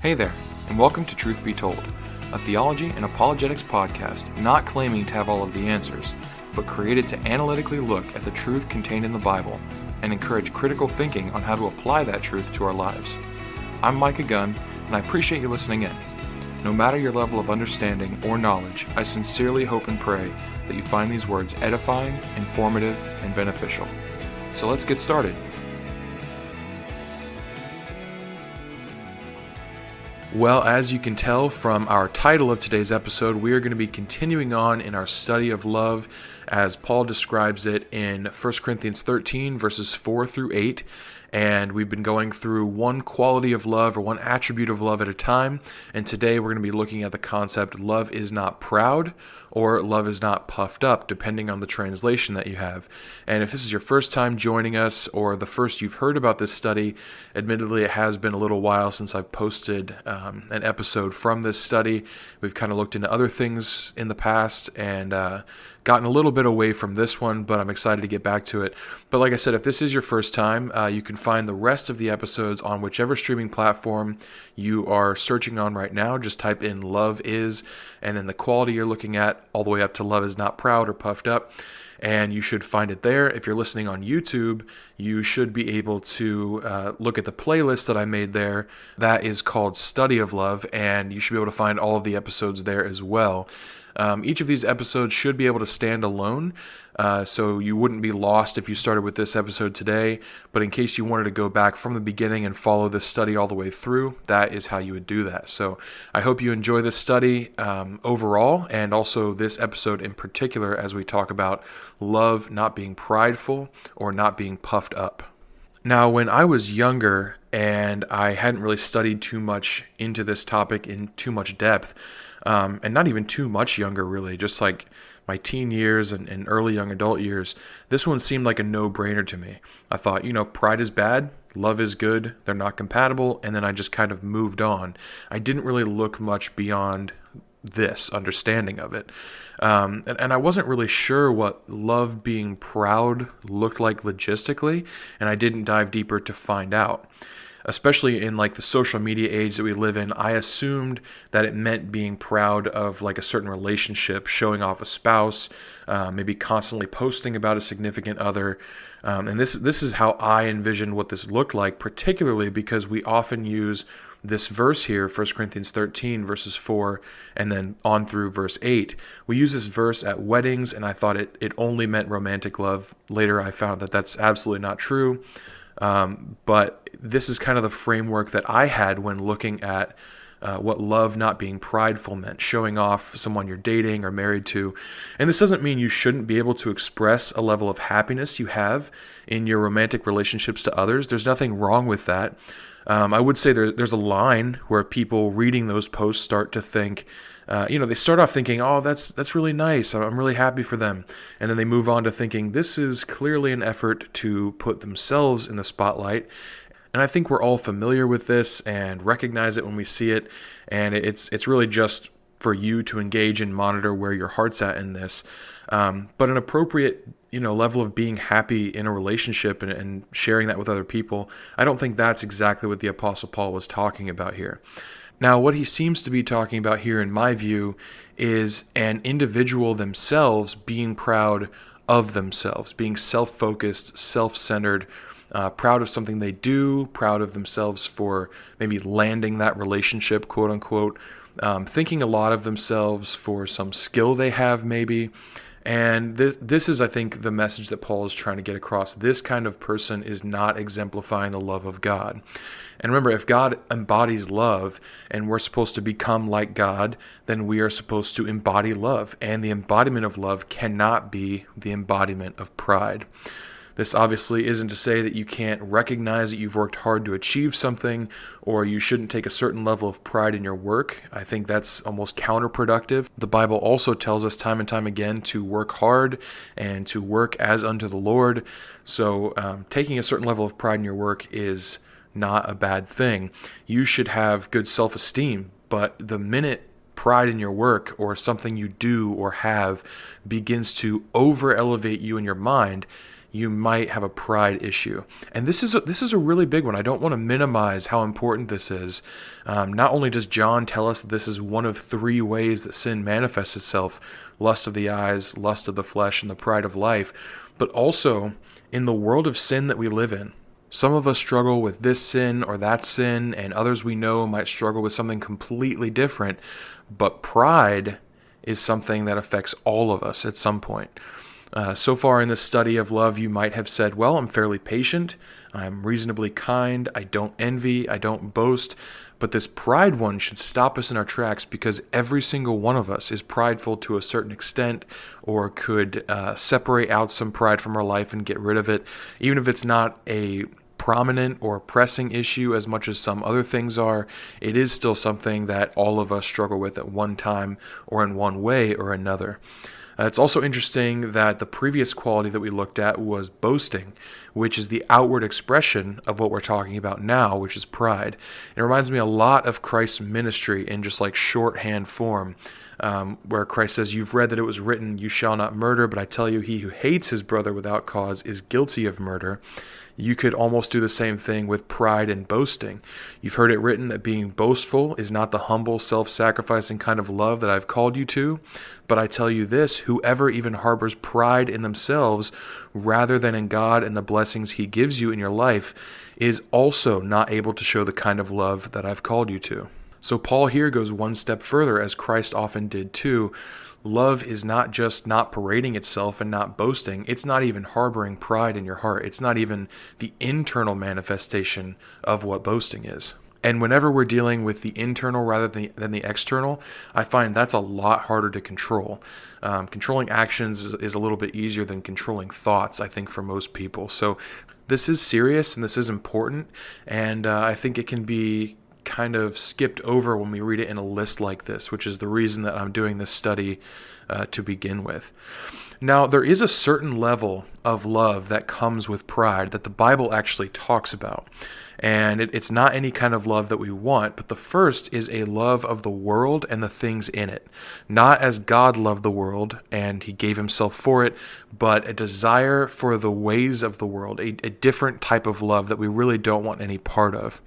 Hey there, and welcome to Truth Be Told, a theology and apologetics podcast not claiming to have all of the answers, but created to analytically look at the truth contained in the Bible and encourage critical thinking on how to apply that truth to our lives. I'm Micah Gunn, and I appreciate you listening in. No matter your level of understanding or knowledge, I sincerely hope and pray that you find these words edifying, informative, and beneficial. So let's get started. Well, as you can tell from our title of today's episode, we are going to be continuing on in our study of love as Paul describes it in 1 Corinthians 13, verses 4 through 8. And we've been going through one quality of love or one attribute of love at a time. And today we're going to be looking at the concept love is not proud or love is not puffed up, depending on the translation that you have. And if this is your first time joining us or the first you've heard about this study, admittedly it has been a little while since I've posted an episode from this study. We've kind of looked into other things in the past and gotten a little bit away from this one, but I'm excited to get back to it. But like I said, if this is your first time, you can find the rest of the episodes on whichever streaming platform you are searching on right now. Just type in Love Is, and then the quality you're looking at, all the way up to Love Is Not Proud or Puffed Up, and you should find it there. If you're listening on YouTube, you should be able to look at the playlist that I made there. That is called Study of Love, and you should be able to find all of the episodes there as well. Each of these episodes should be able to stand alone, so you wouldn't be lost if you started with this episode today, but in case you wanted to go back from the beginning and follow this study all the way through, that is how you would do that. So I hope you enjoy this study overall, and also this episode in particular as we talk about love not being prideful or not being puffed up. Now, when I was younger and I hadn't really studied too much into this topic in too much depth, and not even too much younger really, just like my teen years and early young adult years, this one seemed like a no-brainer to me. I thought, pride is bad, love is good, they're not compatible, and then I just kind of moved on. I didn't really look much beyond this understanding of it. And I wasn't really sure what love being proud looked like logistically, and I didn't dive deeper to find out. Especially in like the social media age that we live in, I assumed that it meant being proud of like a certain relationship, showing off a spouse, maybe constantly posting about a significant other. And this is how I envisioned what this looked like, particularly because we often use this verse here, 1 Corinthians 13, verses 4, and then on through verse 8. We use this verse at weddings, and I thought it only meant romantic love. Later, I found that that's absolutely not true. But this is kind of the framework that I had when looking at what love not being prideful meant, showing off someone you're dating or married to. And this doesn't mean you shouldn't be able to express a level of happiness you have in your romantic relationships to others. There's nothing wrong with that. I would say there's a line where people reading those posts start to think, they start off thinking, oh, that's really nice. I'm really happy for them. And then they move on to thinking this is clearly an effort to put themselves in the spotlight. And I think we're all familiar with this and recognize it when we see it. And it's really just for you to engage and monitor where your heart's at in this. But an appropriate level of being happy in a relationship and sharing that with other people, I don't think that's exactly what the Apostle Paul was talking about here. Now, what he seems to be talking about here, in my view, is an individual themselves being proud of themselves, being self-focused, self-centered, proud of something they do, proud of themselves for maybe landing that relationship, quote unquote, thinking a lot of themselves for some skill they have maybe. And this is, I think, the message that Paul is trying to get across. This kind of person is not exemplifying the love of God. And remember, if God embodies love and we're supposed to become like God, then we are supposed to embody love. And the embodiment of love cannot be the embodiment of pride. This obviously isn't to say that you can't recognize that you've worked hard to achieve something, or you shouldn't take a certain level of pride in your work. I think that's almost counterproductive. The Bible also tells us time and time again to work hard and to work as unto the Lord. So taking a certain level of pride in your work is not a bad thing. You should have good self-esteem, but the minute pride in your work or something you do or have begins to over-elevate you in your mind, you might have a pride issue. And this is a really big one. I don't want to minimize how important this is. Not only does John tell us that this is one of three ways that sin manifests itself: lust of the eyes, lust of the flesh, and the pride of life, but also in the world of sin that we live in. Some of us struggle with this sin or that sin, and others we know might struggle with something completely different. But pride is something that affects all of us at some point. So far in this study of love, you might have said, well, I'm fairly patient, I'm reasonably kind, I don't envy, I don't boast. But this pride one should stop us in our tracks, because every single one of us is prideful to a certain extent, or could separate out some pride from our life and get rid of it, even if it's not a prominent or pressing issue as much as some other things are. It is still something that all of us struggle with at one time or in one way or another. It's also interesting that the previous quality that we looked at was boasting, which is the outward expression of what we're talking about now, which is pride. It reminds me a lot of Christ's ministry in just like shorthand form, where Christ says, "You've read that it was written, 'You shall not murder,' but I tell you, he who hates his brother without cause is guilty of murder." You could almost do the same thing with pride and boasting. You've heard it written that being boastful is not the humble, self-sacrificing kind of love that I've called you to. But I tell you this, whoever even harbors pride in themselves rather than in God and the blessings he gives you in your life is also not able to show the kind of love that I've called you to. So Paul here goes one step further, as Christ often did too. Love is not just not parading itself and not boasting. It's not even harboring pride in your heart. It's not even the internal manifestation of what boasting is. And whenever we're dealing with the internal rather than the external, I find that's a lot harder to control. Controlling actions is a little bit easier than controlling thoughts, I think, for most people. So this is serious and this is important, and I think it can be kind of skipped over when we read it in a list like this, which is the reason that I'm doing this study to begin with. Now, there is a certain level of love that comes with pride that the Bible actually talks about. And it's not any kind of love that we want, but the first is a love of the world and the things in it. Not as God loved the world and he gave himself for it, but a desire for the ways of the world, a different type of love that we really don't want any part of.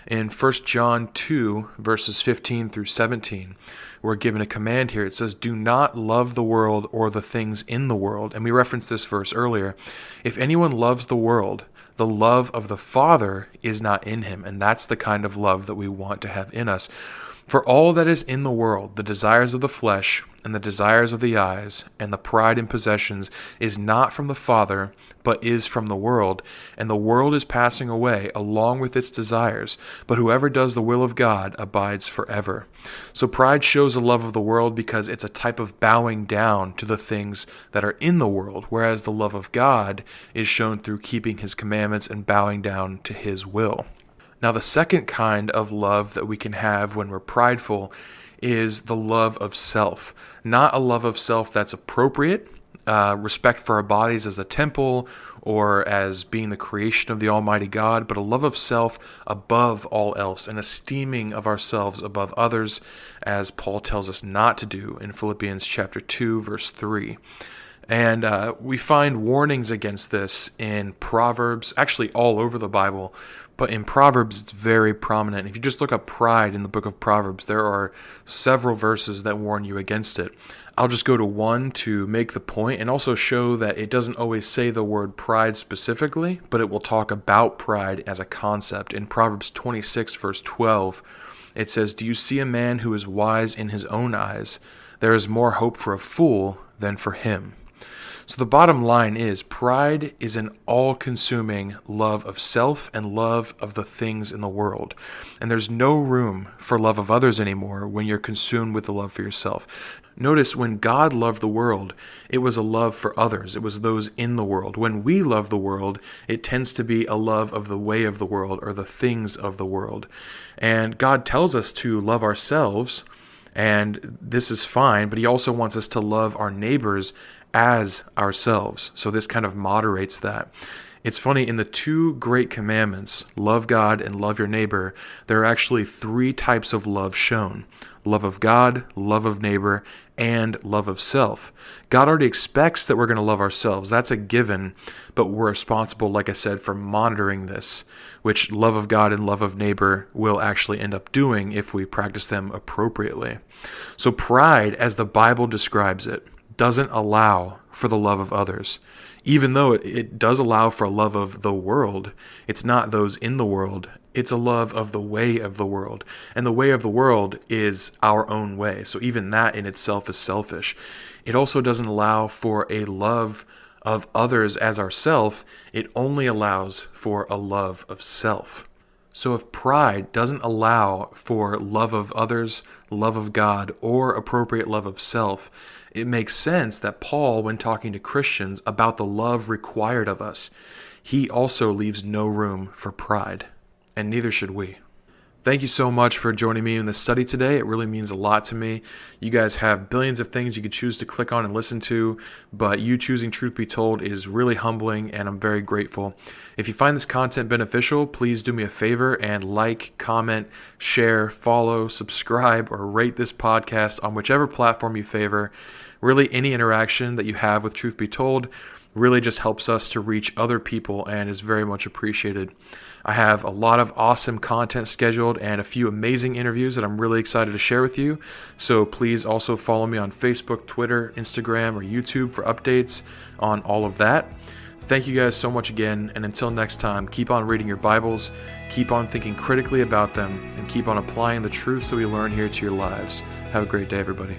In 1 John 2, verses 15 through 17, we're given a command here. It says, "Do not love the world or the things in the world." And we referenced this verse earlier. "If anyone loves the world, the love of the Father is not in him." And that's the kind of love that we want to have in us. "For all that is in the world, the desires of the flesh and the desires of the eyes and the pride in possessions is not from the Father, but is from the world. And the world is passing away along with its desires, but whoever does the will of God abides forever." So pride shows a love of the world because it's a type of bowing down to the things that are in the world, whereas the love of God is shown through keeping his commandments and bowing down to his will. Now, the second kind of love that we can have when we're prideful is the love of self. Not a love of self that's appropriate, respect for our bodies as a temple or as being the creation of the Almighty God, but a love of self above all else, an esteeming of ourselves above others, as Paul tells us not to do in Philippians chapter 2, verse 3. And we find warnings against this in Proverbs, actually all over the Bible, but in Proverbs it's very prominent. If you just look up pride in the book of Proverbs, there are several verses that warn you against it. I'll just go to one to make the point and also show that it doesn't always say the word pride specifically, but it will talk about pride as a concept. In Proverbs 26, verse 12, it says, "Do you see a man who is wise in his own eyes? There is more hope for a fool than for him." So the bottom line is pride is an all-consuming love of self and love of the things in the world. And there's no room for love of others anymore when you're consumed with the love for yourself. Notice when God loved the world, it was a love for others. It was those in the world. When we love the world, it tends to be a love of the way of the world or the things of the world. And God tells us to love ourselves, and this is fine, but he also wants us to love our neighbors as ourselves. So this kind of moderates that. It's funny, in the two great commandments, love God and love your neighbor, there are actually three types of love shown: love of God, love of neighbor, and love of self. God already expects that we're going to love ourselves. That's a given, but we're responsible, like I said, for monitoring this, which love of God and love of neighbor will actually end up doing if we practice them appropriately. So pride, as the Bible describes it, doesn't allow for the love of others. Even though it does allow for a love of the world, it's not those in the world. It's a love of the way of the world. And the way of the world is our own way. So even that in itself is selfish. It also doesn't allow for a love of others as ourself. It only allows for a love of self. So if pride doesn't allow for love of others, love of God, or appropriate love of self, it makes sense that Paul, when talking to Christians about the love required of us, he also leaves no room for pride, and neither should we. Thank you so much for joining me in this study today. It really means a lot to me. You guys have billions of things you could choose to click on and listen to, but you choosing Truth Be Told is really humbling, and I'm very grateful. If you find this content beneficial, please do me a favor and like, comment, share, follow, subscribe, or rate this podcast on whichever platform you favor. Really, any interaction that you have with Truth Be Told really just helps us to reach other people and is very much appreciated. I have a lot of awesome content scheduled and a few amazing interviews that I'm really excited to share with you. So please also follow me on Facebook, Twitter, Instagram, or YouTube for updates on all of that. Thank you guys so much again, and until next time, keep on reading your Bibles, keep on thinking critically about them, and keep on applying the truths that we learn here to your lives. Have a great day, everybody.